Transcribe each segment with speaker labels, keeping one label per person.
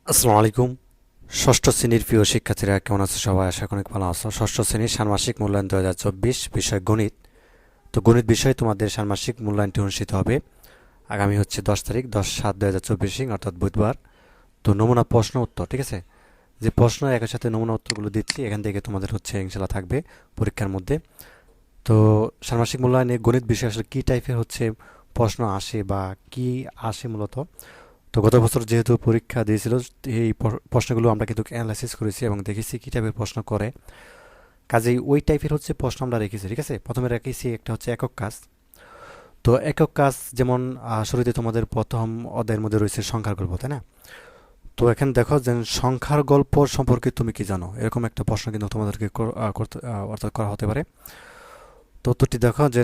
Speaker 1: আসসালামু আলাইকুম। ষষ্ঠ শ্রেণীর প্রিয় শিক্ষার্থীরা কেমন আছো? সবাই আশা করি অনেক ভালো আছো। ষষ্ঠ শ্রেণীর ষান্মাসিক মূল্যায়ন 2024, বিষয় গণিত। তো গণিত বিষয়ে তোমাদের ষান্মাসিক মূল্যায়নটি অনুষ্ঠিত হবে আগামী 10 তারিখ 10/7/2024, অর্থাৎ বুধবার। তো নমুনা প্রশ্ন উত্তর, ঠিক আছে? যে প্রশ্ন একই সাথে নমুনা উত্তরগুলো দিচ্ছি, এখান থেকে তোমাদের ইনশাল্লাহ থাকবে পরীক্ষার মধ্যে। তো ষান্মাসিক মূল্যায়নে গণিত বিষয়ে আসলে কী টাইপের প্রশ্ন আসে বা কি আসে মূলত। তো গত বছর যেহেতু পরীক্ষা দিয়েছিল, এই প্রশ্নগুলো আমরা কিন্তু অ্যানালাইসিস করেছি এবং দেখেছি কী টাইপের প্রশ্ন করে। কাজেই ওই টাইপের প্রশ্ন আমরা রেখেছি, ঠিক আছে? প্রথমে রেখেছি একটা একক কাজ। তো একক কাজ যেমন শুরুতে তোমাদের প্রথম অধ্যায়ের মধ্যে রয়েছে সংখ্যার গল্প, তাই না? তো এখানে দেখো যে সংখ্যার গল্প সম্পর্কে তুমি কি জানো, এরকম একটা প্রশ্ন কিন্তু তোমাদেরকে অর্থাৎ করা হতে পারে। তো উত্তরটি দেখো যে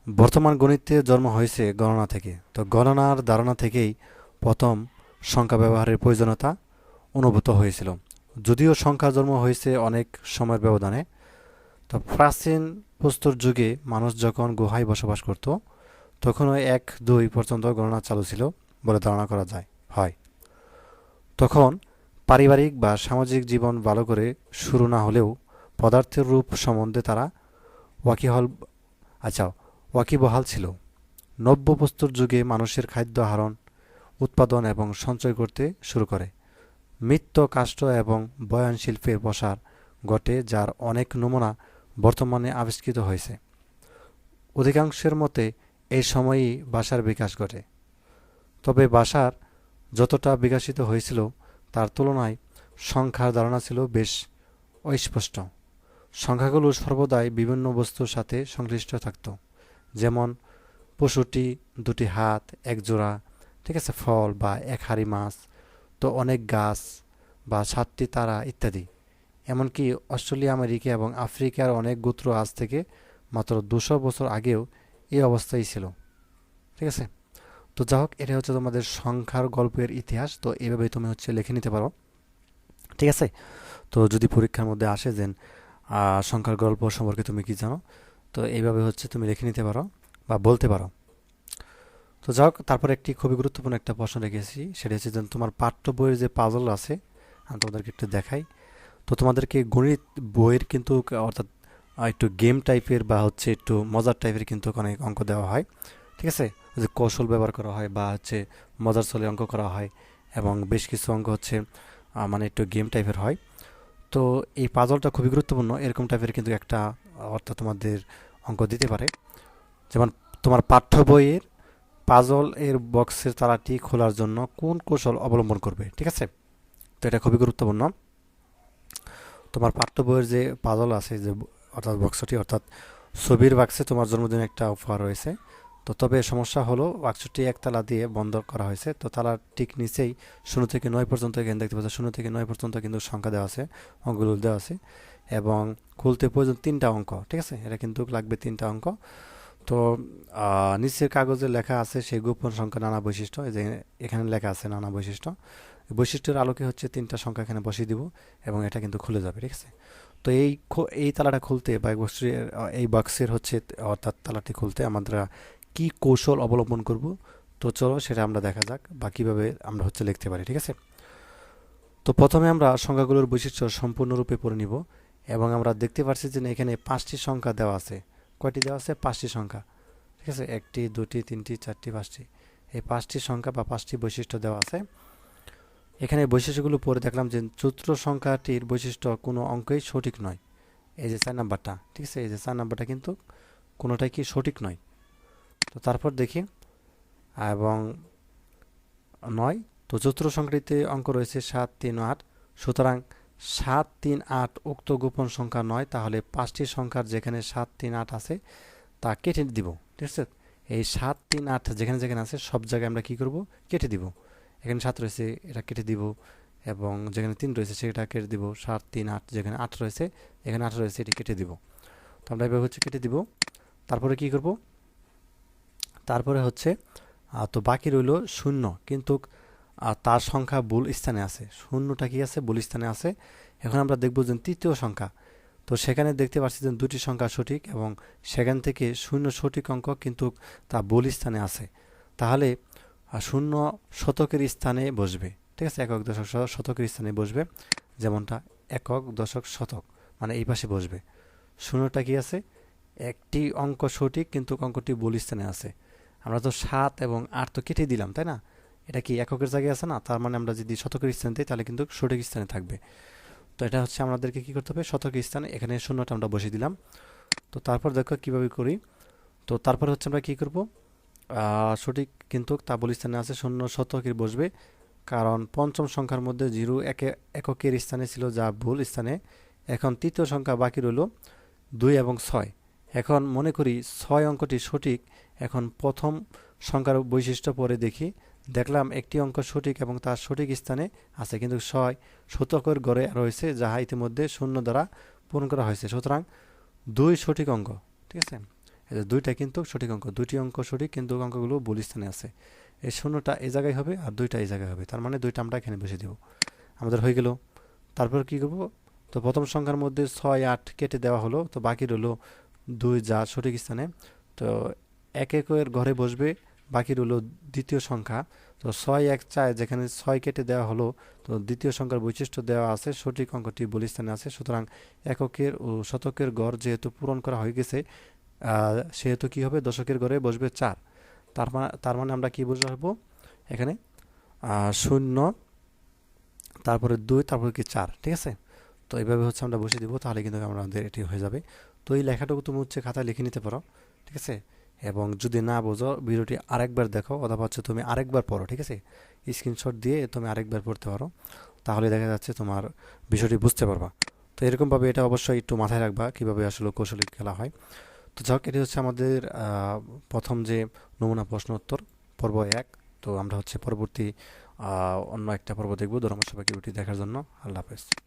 Speaker 1: বর্তমান গণিতে জন্ম হয়েছে গণনা থেকে। তো গণনার ধারণা থেকেই প্রথম সংখ্যা ব্যবহারের প্রয়োজনীয়তা অনুভূত হয়েছিল। যদিও সংখ্যা জন্ম হয়েছে অনেক সময়ের ব্যবধানে। তো প্রাচীন প্রস্তর যুগে মানুষ যখন গুহায় বসবাস করত, তখনও 1-2 পর্যন্ত গণনা চালু ছিল বলে ধারণা করা যায় হয়। তখন পারিবারিক বা সামাজিক জীবন ভালো করে শুরু না হলেও পদার্থের রূপ সম্বন্ধে তারা ওয়াকিহল আচ্ছা ওয়াকিবহাল ছিল। নব্য প্রস্তর যুগে মানুষের খাদ্য আহরণ, উৎপাদন এবং সঞ্চয় করতে শুরু করে। মৃৎ, কাষ্ঠ এবং বয়ন শিল্পের প্রসার ঘটে, যার অনেক নমুনা বর্তমানে আবিষ্কৃত হয়েছে। অধিকাংশের মতে এই সময়েই ভাষার বিকাশ ঘটে। তবে ভাষার যতটা বিকশিত হয়েছিল তার তুলনায় সংখ্যার ধারণা ছিল বেশ অস্পষ্ট। সংখ্যাগুলো সর্বদাই বিভিন্ন বস্তুর সাথে সংশ্লিষ্ট থাকত, যেমন পশুটি, দুটি হাত, এক জোড়া, ঠিক আছে, ফল বা এক হাঁড়ি মাছ, তো অনেক গাছ বা 7টি তারা ইত্যাদি। এমনকি অস্ট্রেলিয়া, আমেরিকা এবং আফ্রিকার অনেক গোত্র আজ থেকে মাত্র 200 বছর আগেও এই অবস্থায় ছিল, ঠিক আছে? তো যা হোক, এটা তোমাদের সংখ্যার গল্পের ইতিহাস। তো এইভাবেই তুমি লিখে নিতে পারো, ঠিক আছে? তো যদি পরীক্ষার মধ্যে আসে যে সংখ্যার গল্প সম্পর্কে তুমি কি জানো, তো এইভাবে তুমি লিখে নিতে পারো বা বলতে পারো। তো যাই হোক, তারপর একটি খুবই গুরুত্বপূর্ণ একটা প্রশ্ন রেখেছি, সেটা হচ্ছে যে তোমার পাঠ্য বইয়ের যে পাজল আছে, আমি তোমাদেরকে একটু দেখাই। তো তোমাদেরকে গণিত বইয়ের অর্থাৎ একটু গেম টাইপের বা একটু মজার টাইপের অনেক অঙ্ক দেওয়া হয়, ঠিক আছে? যে কৌশল ব্যবহার করা হয় বা মজার ছলে অঙ্ক করা হয়, এবং বেশ কিছু অঙ্ক মানে একটু গেম টাইপের হয়। তো এই পাজলটা খুবই গুরুত্বপূর্ণ, এরকম টাইপের একটা অর্থাৎ তোমাদের অঙ্ক দিতে পারে। যেমন তোমার পাঠ্য বইয়ের পাজল এর বক্সের তালাটি খোলার জন্য কোন কৌশল অবলম্বন করবে, ঠিক আছে? তো এটা খুবই গুরুত্বপূর্ণ। তোমার পাঠ্য বইয়ের যে পাজল আছে, যে অর্থাৎ বক্সটি, অর্থাৎ ছবির বাক্সে তোমার জন্মদিনে একটা উপহার রয়েছে। তো তবে সমস্যা হলো বাক্সটি একতলা দিয়ে বন্ধ করা হয়েছে। তো তালার ঠিক নিচেই 0 থেকে 9 পর্যন্ত, এখানে দেখতে পাচ্ছ 0 থেকে 9 পর্যন্ত কিন্তু সংখ্যা দেওয়া আছে, অঙ্কগুলো দেওয়া আছে। এবং খুলতে প্রয়োজন 3টা অঙ্ক, ঠিক আছে? এটা লাগবে 3টা অঙ্ক। তো নিচের কাগজে লেখা আছে সেই গোপন সংখ্যা নানা বৈশিষ্ট্য, এই যে এখানে লেখা আছে নানা বৈশিষ্ট্য। বৈশিষ্ট্যের আলোকে 3টা সংখ্যা এখানে বসিয়ে দিব এবং এটা কিন্তু খুলে যাবে, ঠিক আছে? তো এই তালাটা খুলতে বা এই বক্সের অর্থাৎ তালাটি খুলতে আমরা কি কৌশল অবলম্বন করব, তো চলো সেটা আমরা দেখা যাক বা কিভাবে আমরা লিখতে পারি, ঠিক আছে? তো প্রথমে আমরা সংখ্যাগুলোর বৈশিষ্ট্য সম্পূর্ণরূপে পড়ে নিব, এবং আমরা দেখতে পাচ্ছি যে এখানে 5টি সংখ্যা দেওয়া আছে। কয়টি দেওয়া আছে? 5টি সংখ্যা, ঠিক আছে? 1টি, 2টি, 3টি, 4টি, 5টি, এই 5টি সংখ্যা বা 5টি বৈশিষ্ট্য দেওয়া আছে। এখানে বৈশিষ্ট্যগুলো পড়ে দেখলাম যে চতুর্থ সংখ্যাটির বৈশিষ্ট্য কোনো অঙ্কই সঠিক নয়। এই যে 4 নাম্বারটা, ঠিক আছে, এই যে 4 নাম্বারটা কিন্তু কোনোটাই কি সঠিক নয়। তো তারপর দেখি এবং 9, তো চতুর্থ সংখ্যাটিতে অঙ্ক রয়েছে 7, 3, 8। সুতরাং 7, 3, 8 উক্ত গোপন সংখ্যা নয়, তাহলে 5টি সংখ্যার যেখানে 7, 3, 8 আছে তা কেটে দিব, ঠিক আছে? এই 7, 3, 8 যেখানে যেখানে আছে সব জায়গায় আমরা কি করব? কেটে দিব। এখানে 7 রয়েছে, এটা কেটে দিব, এবং যেখানে 3 রয়েছে সেটা কেটে দিব। 7, 3, 8, যেখানে 8 রয়েছে, এখানে 8 রয়েছে, এটি কেটে দিব। তো আমরা এভাবে কেটে দিব। তারপরে কি করব? তারপরে তো বাকি রইল শূন্য, কিন্তু তার সংখ্যা ভুল স্থানে আছে। শূন্যটা কি আছে? ভুল স্থানে আছে। এখন আমরা দেখব যে তৃতীয় সংখ্যা, তো সেখানে দেখতে পাচ্ছি যে দুটি সংখ্যা সঠিক, এবং সেখান থেকে শূন্য সঠিক অঙ্ক, কিন্তু তা ভুল স্থানে আছে। তাহলে শূন্য শতকের স্থানে বসবে, ঠিক আছে, একক দশক শতকের স্থানে বসবে, যেমনটা একক দশক শতক মানে এই পাশে বসবে। শূন্যটা কি আছে, একটি অঙ্ক সঠিক কিন্তু অঙ্কটি ভুল স্থানে আছে। আমরা তো 7 এবং 8 তো কেটে দিলাম, তাই না? এটা কি এককের জায়গায় আছে না, তার মানে আমরা যদি শতকের স্থানে দিই তাহলে কিন্তু সঠিক স্থানে থাকবে। তো এটা হচ্ছে আমাদেরকে কি করতে হবে, শতকের স্থানে এখানে শূন্যটা আমরা বসিয়ে দিলাম। তো তারপর দেখো কিভাবে করি। তো তারপর হচ্ছে আমরা কি করব, সঠিক কিন্তু তা ভুল স্থানে আছে, শূন্য শতকের বসবে, কারণ পঞ্চম সংখ্যার মধ্যে 0 এককের স্থানে ছিল যা ভুল স্থানে। এখন তৃতীয় সংখ্যা বাকি রইল 2 এবং 6। এখন মনে করি 6 অঙ্কটি সঠিক। এখন প্রথম সংখ্যার বৈশিষ্ট্য পরে দেখি, দেখলাম একটি অঙ্ক সঠিক এবং তার সঠিক স্থানে আছে, কিন্তু 6 শতকের ঘরে রয়েছে, যাহা ইতিমধ্যে শূন্য দ্বারা পূরণ করা হয়েছে। সুতরাং 2 সঠিক অঙ্ক। ঠিক আছে, এই যে 2টা কিন্তু সঠিক অঙ্ক, 2টি অঙ্ক সঠিক কিন্তু অঙ্কগুলো ভুল স্থানে আছে। এই শূন্যটা এই জায়গায় হবে আর 2টা এই জায়গায় হবে, তার মানে 2টা আমরা এখানে বসে দেব। আমাদের হয়ে গেল। তারপর কি করব, তো প্রথম সংখ্যার মধ্যে 6 8 কেটে দেওয়া হলো, তো বাকি রইল 2 যা সঠিক স্থানে। তো একের ঘরে বসবে, বাকি রইল দ্বিতীয় সংখ্যা। তো 6 1 4 যেখানে 6 কেটে দেওয়া হলো, তো দ্বিতীয় সংখ্যার বৈশিষ্ট্য দেওয়া আছে, সঠিক অঙ্কটি ভুল স্থানে আছে। সুতরাং এককের ও শতকের গড় যেহেতু পূরণ করা হয়ে গেছে, সেহেতু কি হবে, দশকের ঘরে বসবে 4। তার মানে আমরা কি বসাবো এখানে, 0, তারপরে 2, তারপরে কি 4। ঠিক আছে, তো এইভাবে হচ্ছে আমরা বসিয়ে দিব, তাহলে কিন্তু আমাদের এটি হয়ে যাবে। তো এই লেখাটুকু তুমি হচ্ছে খাতায় লিখে নিতে পারো। ঠিক আছে, এবং যদি না বোঝো ভিডিওটি আরেকবার দেখো, অথবা হচ্ছে তুমি আরেকবার পড়ো। ঠিক আছে, স্ক্রিনশট দিয়ে তুমি আরেকবার পড়তে পারো, তাহলে দেখা যাচ্ছে তোমার বিষয়টি বুঝতে পারবা। তো এরকমভাবে এটা অবশ্যই একটু মাথায় রাখবা কীভাবে আসলে কৌশলী খেলা হয়। তো যাক, এটি হচ্ছে আমাদের প্রথম যে নমুনা প্রশ্ন উত্তর পর্ব 1। তো আমরা হচ্ছে পরবর্তী অন্য একটা পর্ব দেখব। ধন্যবাদ সবাইকে ভিডিওটি দেখার জন্য। আল্লাহ হাফেজ।